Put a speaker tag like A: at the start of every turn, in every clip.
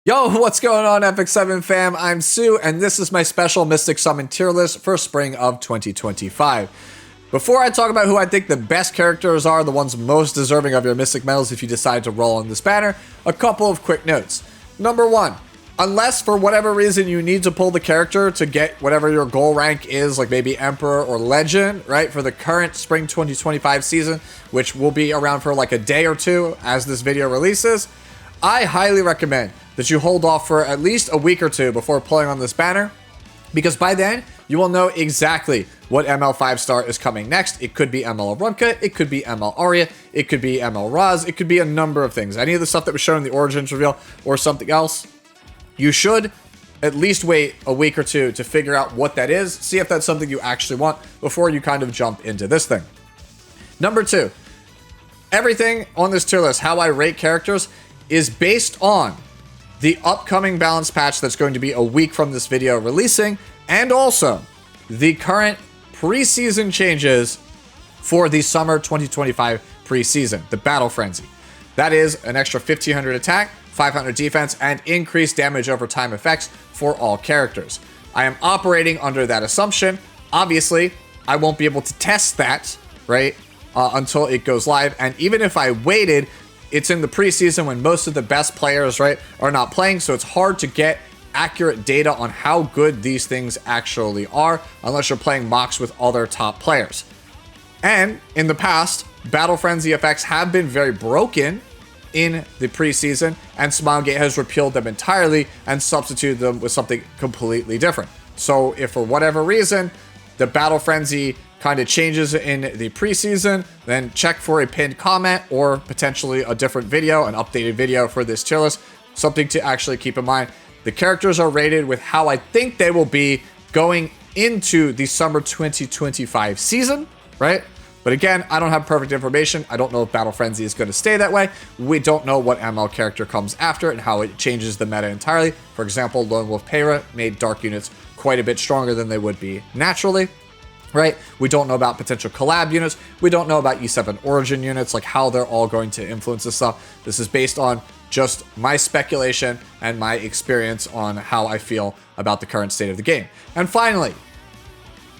A: Yo, what's going on, Epic 7 fam? I'm Sue, and this is my special Mystic Summon tier list for spring of 2025. Before I talk about who I think the best characters are, the ones most deserving of your Mystic medals if you decide to roll on this banner, a couple of quick notes. Number one, unless for whatever reason you need to pull the character to get whatever your goal rank is, like maybe Emperor or Legend, right, for the current spring 2025 season, which will be around for like a day or two as this video releases, I highly recommend that you hold off for at least a week or two before pulling on this banner, because by then you will know exactly what ML 5-star is coming next. It could be ML Arunca, it could be ML Arya, it could be ML Raz, it could be a number of things. Any of the stuff that was shown in the Origins reveal or something else, you should at least wait a week or two to figure out what that is, see if that's something you actually want before you kind of jump into this thing. Number two, everything on this tier list, how I rate characters, is based on the upcoming balance patch that's going to be a week from this video releasing, and also the current preseason changes for the summer 2025 preseason, the Battle Frenzy. That is an extra 1500 attack, 500 defense, and increased damage over time effects for all characters. I am operating under that assumption. Obviously, I won't be able to test that, right, until it goes live, and even if I waited, it's in the preseason when most of the best players, right, are not playing, so it's hard to get accurate data on how good these things actually are unless you're playing mocks with other top players. And in the past, Battle Frenzy effects have been very broken in the preseason, and Smilegate has repealed them entirely and substituted them with something completely different. So if for whatever reason the Battle Frenzy kind of changes in the preseason, then check for a pinned comment or potentially a different video, an updated video for this tier list. Something to actually keep in mind. The characters are rated with how I think they will be going into the summer 2025 season, right? But again, I don't have perfect information. I don't know if Battle Frenzy is going to stay that way. We don't know what ML character comes after and how it changes the meta entirely. For example, Lone Wolf Peyra made dark units quite a bit stronger than they would be naturally. Right? We don't know about potential collab units. We don't know about E7 origin units, like how they're all going to influence this stuff. This is based on just my speculation and my experience on how I feel about the current state of the game. And finally,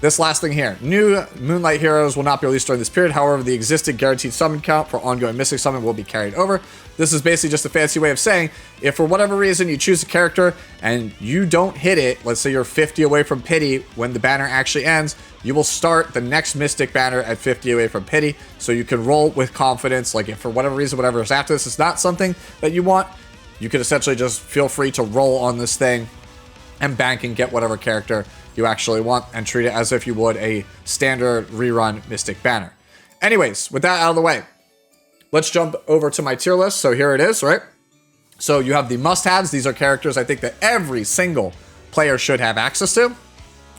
A: this last thing here. New Moonlight heroes will not be released during this period. However, the existing guaranteed summon count for ongoing Mystic Summon will be carried over. This is basically just a fancy way of saying, if for whatever reason you choose a character and you don't hit it, let's say you're 50 away from Pity when the banner actually ends, you will start the next Mystic banner at 50 away from Pity, so you can roll with confidence. Like if for whatever reason, whatever is after this is not something that you want, you can essentially just feel free to roll on this thing and bank and get whatever character you actually want and treat it as if you would a standard rerun Mystic banner. Anyways, with that out of the way, let's jump over to my tier list. So here it is, right? So you have the must-haves. These are characters I think that every single player should have access to.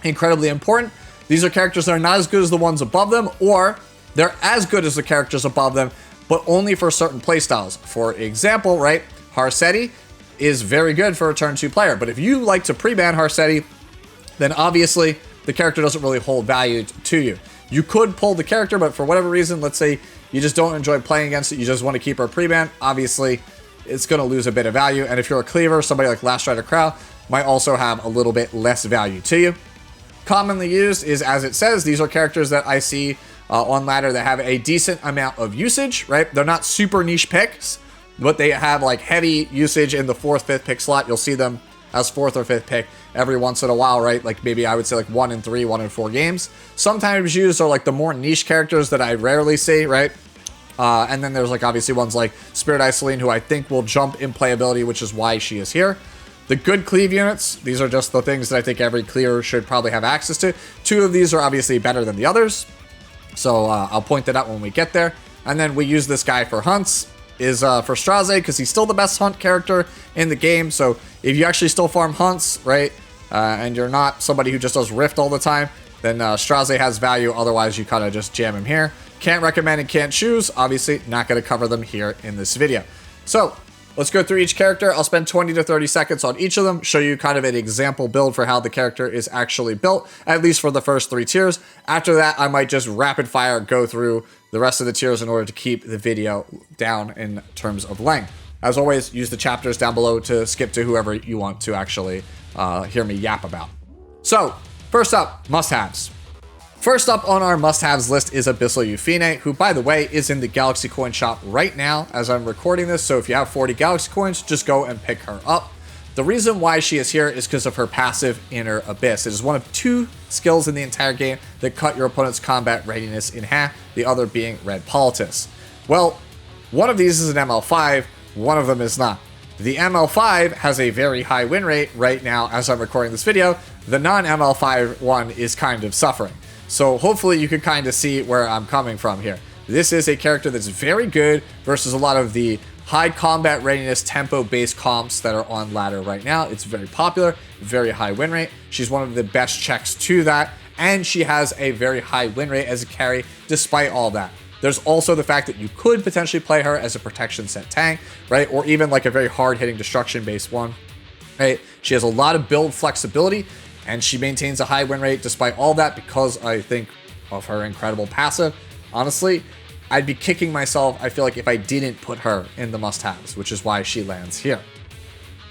A: Incredibly important. These are characters that are not as good as the ones above them, or they're as good as the characters above them, but only for certain playstyles. For example, right, Harsetti is very good for a turn 2 player, but if you like to pre-ban Harsetti, then obviously the character doesn't really hold value to you. You could pull the character, but for whatever reason, let's say you just don't enjoy playing against it, you just want to keep her pre-ban, obviously it's going to lose a bit of value. And if you're a cleaver, somebody like Last Rider Krau might also have a little bit less value to you. Commonly used is, as it says, these are characters that I see on ladder that have a decent amount of usage, right? They're not super niche picks, but they have like heavy usage in the 4th, 5th pick slot. You'll see them as 4th or 5th pick every once in a while, right? Like maybe I would say like 1 in 3, 1 in 4 games. Sometimes used are like the more niche characters that I rarely see, right? And then there's like obviously ones like Spirit Iceline, who I think will jump in playability, which is why she is here. The good cleave units, these are just the things that I think every cleaver should probably have access to. 2 of these are obviously better than the others, so I'll point that out when we get there. And then we use this guy for hunts, is for Straze, because he's still the best hunt character in the game. So if you actually still farm hunts, right, and you're not somebody who just does Rift all the time, then Straze has value. Otherwise, you kind of just jam him here. Can't recommend and can't choose. Obviously, not going to cover them here in this video. So let's go through each character. I'll spend 20 to 30 seconds on each of them, show you kind of an example build for how the character is actually built, at least for the first 3 tiers. After that, I might just rapid fire go through the rest of the tiers in order to keep the video down in terms of length. As always, use the chapters down below to skip to whoever you want to actually hear me yap about. So, first up, must-haves. First up on our must-haves list is Abyssal Yufine, who, by the way, is in the Galaxy Coin shop right now as I'm recording this, so if you have 40 Galaxy Coins, just go and pick her up. The reason why she is here is because of her passive Inner Abyss. It is one of 2 skills in the entire game that cut your opponent's combat readiness in half, the other being Red Politis. Well, one of these is an ML5, one of them is not. The ML5 has a very high win rate right now as I'm recording this video. The non-ML5 one is kind of suffering. So hopefully you can kind of see where I'm coming from here. This is a character that's very good versus a lot of the high combat readiness tempo-based comps that are on ladder right now. It's very popular, very high win rate. She's one of the best checks to that, and she has a very high win rate as a carry despite all that. There's also the fact that you could potentially play her as a protection set tank, right? Or even like a very hard-hitting destruction-based one, right? She has a lot of build flexibility, and she maintains a high win rate despite all that because I think of her incredible passive. Honestly, I'd be kicking myself, I feel like, if I didn't put her in the must-haves, which is why she lands here.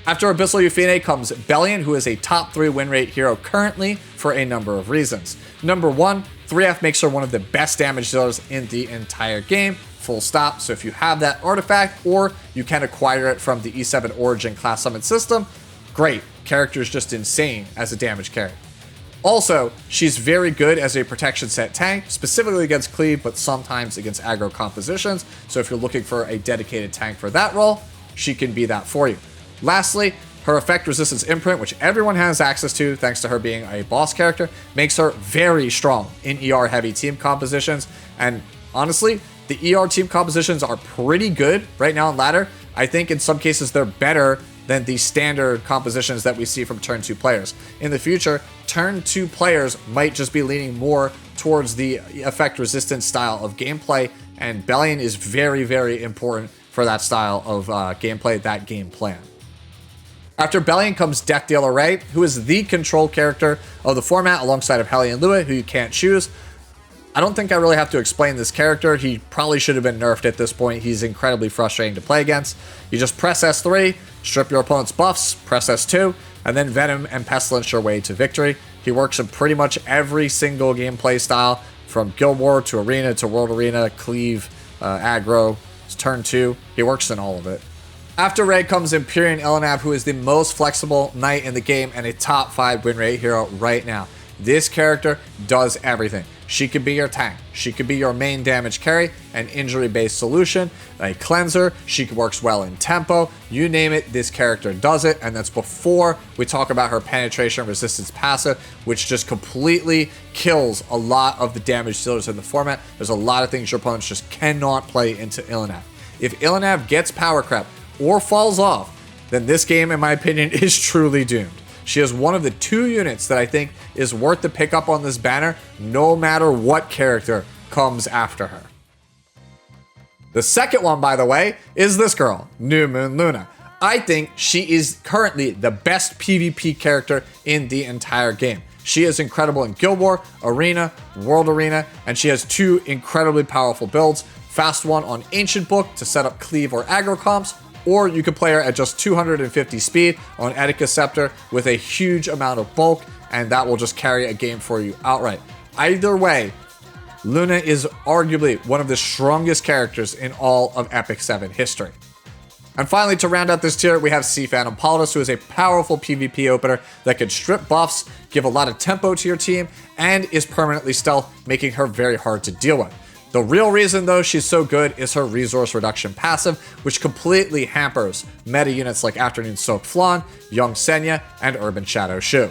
A: After Abyssal Yufine comes Belian, who is a top 3 win rate hero currently for a number of reasons. Number 1, 3F makes her one of the best damage dealers in the entire game, full stop. So if you have that artifact or you can acquire it from the E7 Origin class summon system, great. Character is just insane as a damage carry. Also, she's very good as a protection set tank, specifically against Cleave, but sometimes against aggro compositions. So if you're looking for a dedicated tank for that role, she can be that for you. Lastly, her effect resistance imprint, which everyone has access to thanks to her being a boss character, makes her very strong in ER heavy team compositions. And honestly, the ER team compositions are pretty good right now in ladder. I think in some cases they're better than the standard compositions that we see from turn 2 players. In the future, turn 2 players might just be leaning more towards the effect resistance style of gameplay, and Belian is very, very important for that style of gameplay, that game plan. After Belian comes Death Dealer Ray, who is the control character of the format alongside of Hellion Lua, who you can't choose. I don't think I really have to explain this character. He probably should have been nerfed at this point. He's incredibly frustrating to play against. You just press S3, strip your opponent's buffs, press S2, and then Venom and Pestilence your way to victory. He works in pretty much every single gameplay style, from Guild War to Arena to World Arena, Cleave, Aggro, turn 2. He works in all of it. After Ray comes Empyrean Ilynav, who is the most flexible knight in the game and a top 5 win rate hero right now. This character does everything. She could be your tank. She could be your main damage carry, an injury-based solution, a cleanser. She works well in tempo. You name it, this character does it. And that's before we talk about her penetration resistance passive, which just completely kills a lot of the damage dealers in the format. There's a lot of things your opponents just cannot play into Ilynav. If Ilynav gets power crept or falls off, then this game, in my opinion, is truly doomed. She is one of the 2 units that I think is worth the pick up on this banner, no matter what character comes after her. The second one, by the way, is this girl, New Moon Luna. I think she is currently the best PvP character in the entire game. She is incredible in Guild War, Arena, World Arena, and she has 2 incredibly powerful builds. Fast one on Ancient Book to set up Cleave or aggro comps, or you could play her at just 250 speed on Etika Scepter with a huge amount of bulk, and that will just carry a game for you outright. Either way, Luna is arguably one of the strongest characters in all of Epic 7 history. And finally, to round out this tier, we have Phantom Politis, who is a powerful PvP opener that can strip buffs, give a lot of tempo to your team, and is permanently stealth, making her very hard to deal with. The real reason, though, she's so good is her resource reduction passive, which completely hampers meta units like Afternoon Soaked Flan, Young Senya, and Urban Shadow Choux.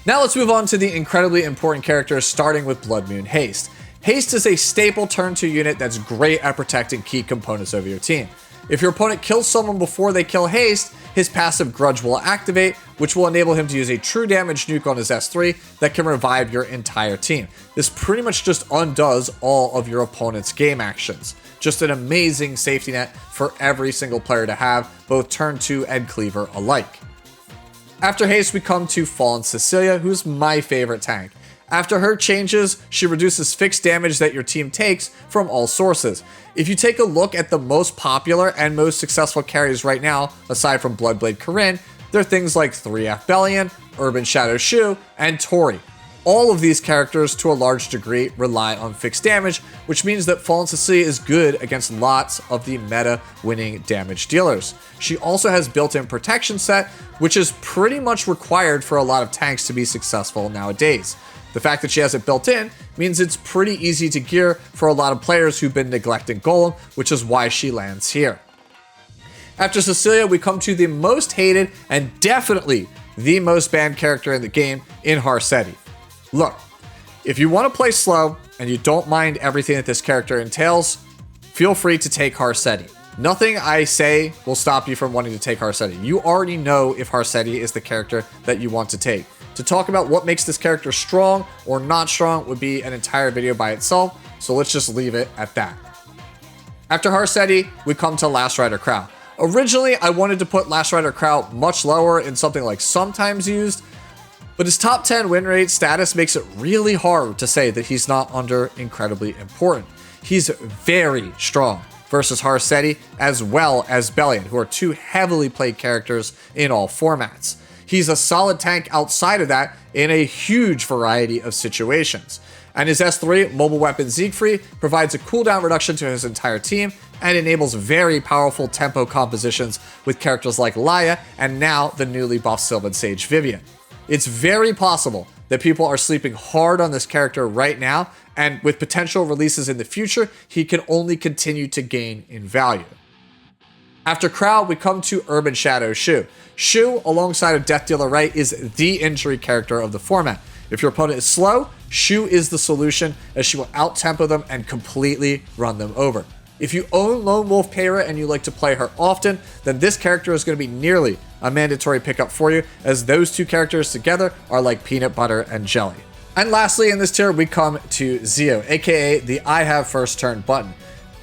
A: Now let's move on to the incredibly important characters, starting with Blood Moon Haste. Haste is a staple turn 2 unit that's great at protecting key components of your team. If your opponent kills someone before they kill Haste, his passive Grudge will activate, which will enable him to use a true damage nuke on his S3 that can revive your entire team. This pretty much just undoes all of your opponent's game actions. Just an amazing safety net for every single player to have, both turn 2 and cleaver alike. After Haste, we come to Fallen Cecilia, who's my favorite tank. After her changes, she reduces fixed damage that your team takes from all sources. If you take a look at the most popular and most successful carries right now, aside from Bloodblade Corinne, they're things like 3F Belian, Urban Shadow Choux, and Tori. All of these characters, to a large degree, rely on fixed damage, which means that Fallen Cecilia is good against lots of the meta-winning damage dealers. She also has built-in protection set, which is pretty much required for a lot of tanks to be successful nowadays. The fact that she has it built in means it's pretty easy to gear for a lot of players who've been neglecting Golem, which is why she lands here. After Cecilia, we come to the most hated and definitely the most banned character in the game in Harsetti. Look, if you want to play slow and you don't mind everything that this character entails, feel free to take Harsetti. Nothing I say will stop you from wanting to take Harsetti. You already know if Harsetti is the character that you want to take. To talk about what makes this character strong or not strong would be an entire video by itself, so let's just leave it at that. After Harsetti, we come to Last Rider Krau. Originally, I wanted to put Last Rider Krau much lower in something like sometimes used, but his top 10 win rate status makes it really hard to say that he's not under incredibly important. He's very strong versus Harsetti as well as Belian, who are two heavily played characters in all formats. He's a solid tank outside of that in a huge variety of situations. And his S3, Mobile Weapon Siegfried, provides a cooldown reduction to his entire team and enables very powerful tempo compositions with characters like Laya and now the newly buffed Sylvan Sage Vivian. It's very possible that people are sleeping hard on this character right now, and with potential releases in the future, he can only continue to gain in value. After Krau, we come to Urban Shadow Choux. Choux, alongside of Death Dealer Ray, is the injury character of the format. If your opponent is slow, Choux is the solution, as she will out-tempo them and completely run them over. If you own Lone Wolf Payra and you like to play her often, then this character is going to be nearly a mandatory pickup for you, as those two characters together are like peanut butter and jelly. And lastly, in this tier, we come to Zio, aka the I have first turn button.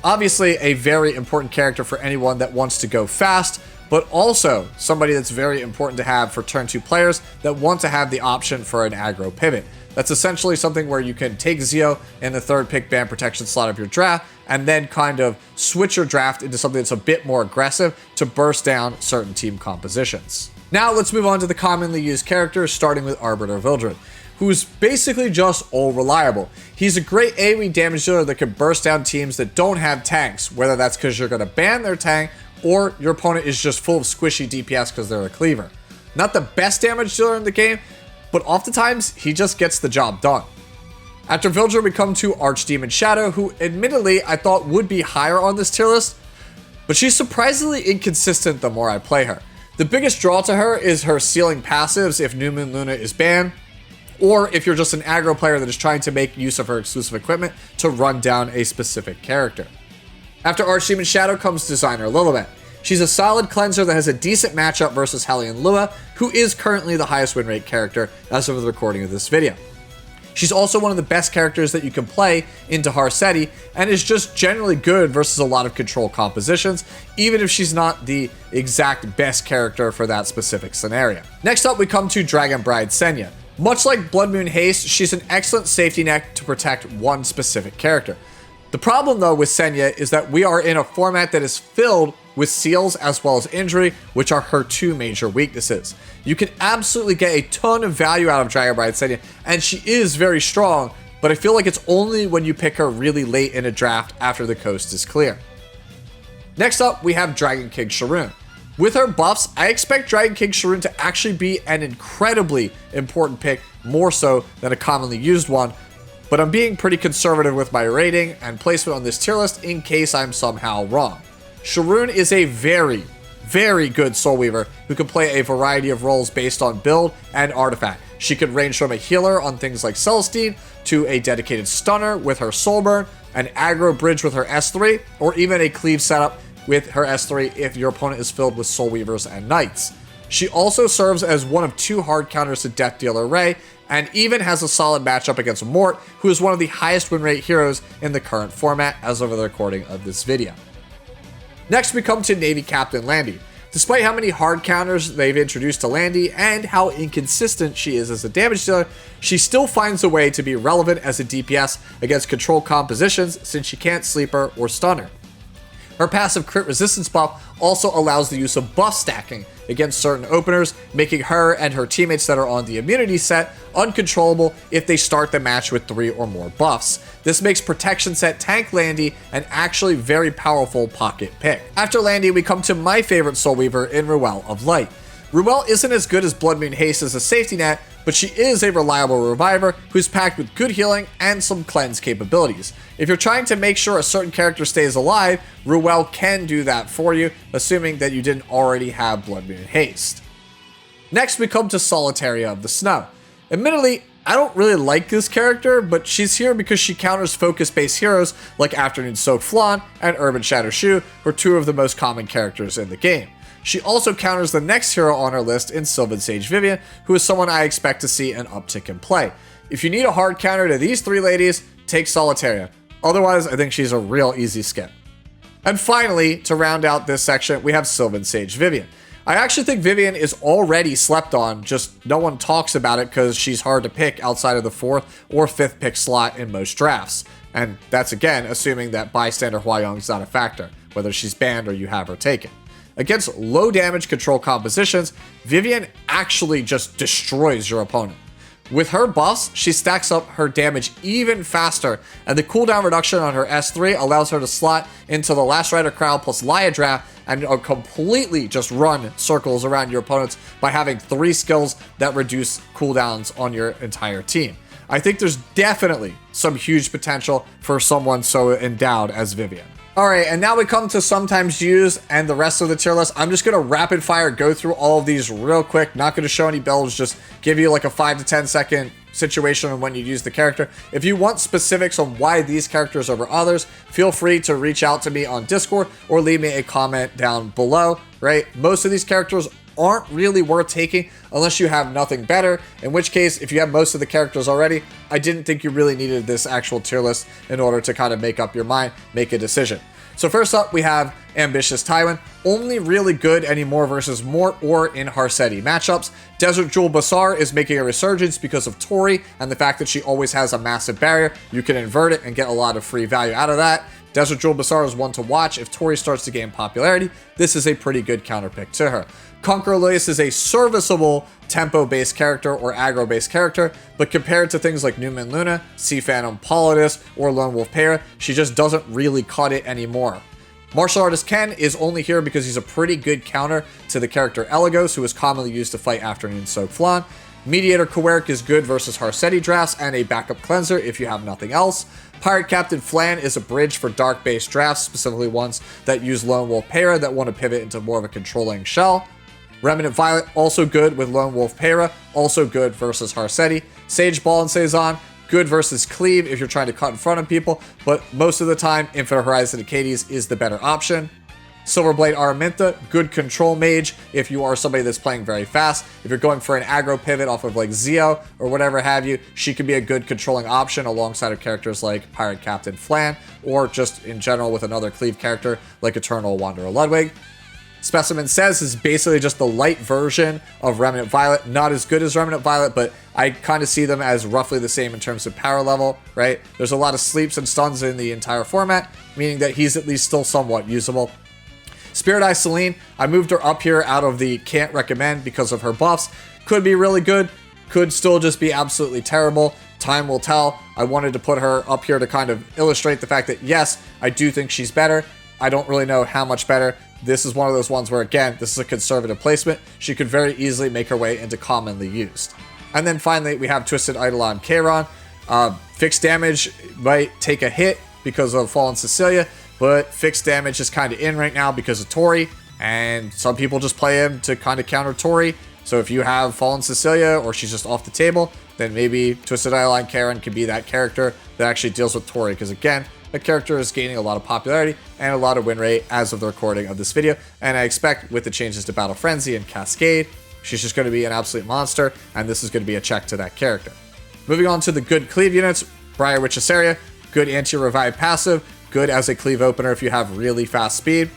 A: Obviously, a very important character for anyone that wants to go fast, but also somebody that's very important to have for turn 2 players that want to have the option for an aggro pivot. That's essentially something where you can take Zio in the third pick ban protection slot of your draft and then kind of switch your draft into something that's a bit more aggressive to burst down certain team compositions. Now let's move on to the commonly used characters, starting with Arbiter Vildred, who's basically just all reliable. He's a great AoE damage dealer that can burst down teams that don't have tanks, whether that's because you're going to ban their tank or your opponent is just full of squishy DPS because they're a cleaver. Not the best damage dealer in the game, but oftentimes he just gets the job done. After Vildred, we come to Archdemon Shadow, who admittedly I thought would be higher on this tier list, but she's surprisingly inconsistent the more I play her. The biggest draw to her is her sealing passives if New Moon Luna is banned, or if you're just an aggro player that is trying to make use of her exclusive equipment to run down a specific character. After Archdemon Shadow comes Designer Lilibet. She's a solid cleanser that has a decent matchup versus Hellion Lua, who is currently the highest win rate character as of the recording of this video. She's also one of the best characters that you can play into Harsetti, and is just generally good versus a lot of control compositions, even if she's not the exact best character for that specific scenario. Next up, we come to Dragon Bride Senya. Much like Blood Moon Haste, she's an excellent safety net to protect one specific character. The problem though with Senya is that we are in a format that is filled with seals as well as injury, which are her two major weaknesses. You can absolutely get a ton of value out of Dragon Bride Senya, and she is very strong, but I feel like it's only when you pick her really late in a draft after the coast is clear. Next up, we have Dragon King Sharun. With her buffs, I expect Dragon King Sharun to actually be an incredibly important pick, more so than a commonly used one, but I'm being pretty conservative with my rating and placement on this tier list in case I'm somehow wrong. Sharun is a very, very good Soul Weaver who can play a variety of roles based on build and artifact. She could range from a healer on things like Celestine to a dedicated stunner with her Soulburn, an aggro bridge with her S3, or even a cleave setup with her S3 if your opponent is filled with Soul Weavers and Knights. She also serves as one of two hard counters to Death Dealer Ray, and even has a solid matchup against Mort, who is one of the highest win rate heroes in the current format as of the recording of this video. Next, we come to Navy Captain Landy. Despite how many hard counters they've introduced to Landy and how inconsistent she is as a damage dealer, she still finds a way to be relevant as a DPS against control compositions since she can't sleeper or stun her. Her passive crit resistance buff also allows the use of buff stacking against certain openers, making her and her teammates that are on the immunity set uncontrollable if they start the match with 3 or more buffs. This makes protection set tank Landy an actually very powerful pocket pick. After Landy, we come to my favorite Soul Weaver in Ruele of Light. Ruele isn't as good as Blood Moon Haste as a safety net, but she is a reliable reviver who's packed with good healing and some cleanse capabilities. If you're trying to make sure a certain character stays alive, Ruele can do that for you, assuming that you didn't already have Blood Moon Haste. Next, we come to Solitaria of the Snow. Admittedly, I don't really like this character, but she's here because she counters focus-based heroes like Afternoon Soak Flan and Urban Shadow Choux, who are 2 of the most common characters in the game. She also counters the next hero on her list in Sylvan Sage Vivian, who is someone I expect to see an uptick in play. If you need a hard counter to these 3 ladies, take Solitaria. Otherwise, I think she's a real easy skip. And finally, to round out this section, we have Sylvan Sage Vivian. I actually think Vivian is already slept on, just no one talks about it because she's hard to pick outside of the 4th or 5th pick slot in most drafts. And that's again, assuming that bystander Huayong is not a factor, whether she's banned or you have her taken. Against low damage control compositions, Vivian actually just destroys your opponent. With her buffs, she stacks up her damage even faster, and the cooldown reduction on her S3 allows her to slot into the Last Rider Krau plus Laya draft and completely just run circles around your opponents by having 3 skills that reduce cooldowns on your entire team. I think there's definitely some huge potential for someone so endowed as Vivian. Alright, and now we come to sometimes used and the rest of the tier list. I'm just going to rapid fire go through all of these real quick. Not going to show any builds, just give you like a 5 to 10 second situation on when you use the character. If you want specifics on why these characters over others, feel free to reach out to me on Discord or leave me a comment down below, right? Most of these characters aren't really worth taking unless you have nothing better, in which case, if you have most of the characters already, I didn't think you really needed this actual tier list in order to kind of make up your mind, make a decision. So first up, we have Ambitious Tywin, only really good anymore versus Mort or in Harsetti matchups. Desert Jewel Basar is making a resurgence because of Tori and the fact that she always has a massive barrier. You can invert it and get a lot of free value out of that. Desert Jewel Basar is one to watch. If Tori starts to gain popularity, this is a pretty good counterpick to her. Conqueror Lilius is a serviceable tempo-based character or aggro-based character, but compared to things like Newman Luna, Sea Phantom Politis, or Lone Wolf Para, she just doesn't really cut it anymore. Martial Artist Ken is only here because he's a pretty good counter to the character Eligos, who is commonly used to fight Afternoon Soak Flan. Mediator Kowerik is good versus Harsetti drafts and a backup cleanser if you have nothing else. Pirate Captain Flan is a bridge for dark-based drafts, specifically ones that use Lone Wolf Para that want to pivot into more of a controlling shell. Remnant Violet, also good with Lone Wolf Para, also good versus Harsetti. Sage Ball and Saison, good versus Cleave if you're trying to cut in front of people, but most of the time, Infinite Horizon Acades is the better option. Silverblade Araminta, good control mage if you are somebody that's playing very fast. If you're going for an aggro pivot off of like Zeo or whatever have you, she could be a good controlling option alongside of characters like Pirate Captain Flan, or just in general with another Cleave character like Eternal Wanderer Ludwig. Specimen Says is basically just the light version of Remnant Violet. Not as good as Remnant Violet, but I kind of see them as roughly the same in terms of power level, right? There's a lot of sleeps and stuns in the entire format, meaning that he's at least still somewhat usable. Spirit Eye Celine, I moved her up here out of the can't recommend because of her buffs. Could be really good, could still just be absolutely terrible. Time will tell. I wanted to put her up here to kind of illustrate the fact that yes, I do think she's better. I don't really know how much better. This is one of those ones where, again, this is a conservative placement. She could very easily make her way into commonly used. And then finally, we have Twisted Eidolon Kairon. Fixed damage might take a hit because of Fallen Cecilia, but fixed damage is kind of in right now because of Tori, and some people just play him to kind of counter Tori. So if you have Fallen Cecilia or she's just off the table, then maybe Twisted Eidolon Kairon can be that character that actually deals with Tori, because again, the character is gaining a lot of popularity and a lot of win rate as of the recording of this video, and I expect with the changes to Battle Frenzy and Cascade, she's just going to be an absolute monster, and this is going to be a check to that character. Moving on to the good Cleave units, Briar Witchesaria, good anti-revive passive, good as a Cleave opener if you have really fast speed.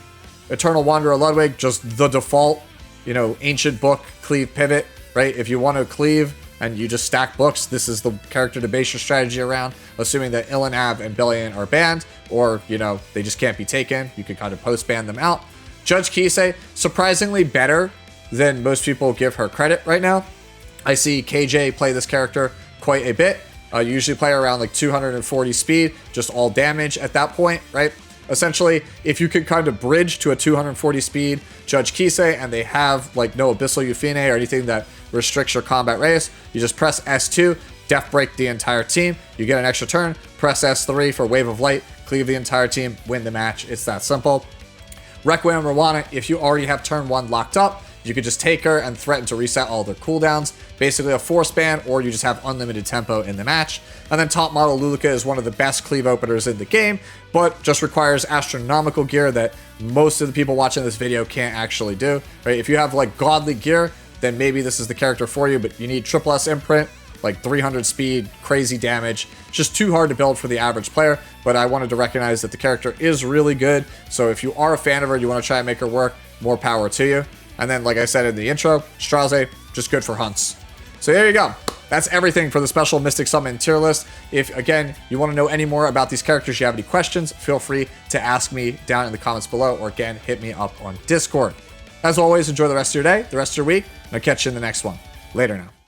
A: Eternal Wanderer Ludwig, just the default, Ancient Book, Cleave Pivot, right? If you want to cleave and you just stack books, this is the character to base your strategy around, assuming that Ilynav and Belian are banned, or, they just can't be taken. You could kind of post-ban them out. Judge Kisei, surprisingly better than most people give her credit right now. I see KJ play this character quite a bit. You usually play around like 240 speed, just all damage at that point, right? Essentially, if you could kind of bridge to a 240 speed Judge Kisei and they have like no Abyssal Yufine or anything that restricts your combat radius, you just press S2, Death Break the entire team, you get an extra turn, press S3 for Wave of Light, cleave the entire team, win the match. It's that simple. Requiem Rwana, if you already have turn 1 locked up, you could just take her and threaten to reset all their cooldowns. Basically a force ban, or you just have unlimited tempo in the match. And then top model Luluka is one of the best cleave openers in the game, but just requires astronomical gear that most of the people watching this video can't actually do. Right? If you have like godly gear, then maybe this is the character for you, but you need triple S imprint, like 300 speed, crazy damage. Just too hard to build for the average player, but I wanted to recognize that the character is really good. So if you are a fan of her, you want to try and make her work, more power to you. And then, like I said in the intro, Straze, just good for hunts. So there you go. That's everything for the special Mystic Summon tier list. If, again, you want to know any more about these characters, you have any questions, feel free to ask me down in the comments below, or again, hit me up on Discord. As always, enjoy the rest of your day, the rest of your week, and I'll catch you in the next one. Later now.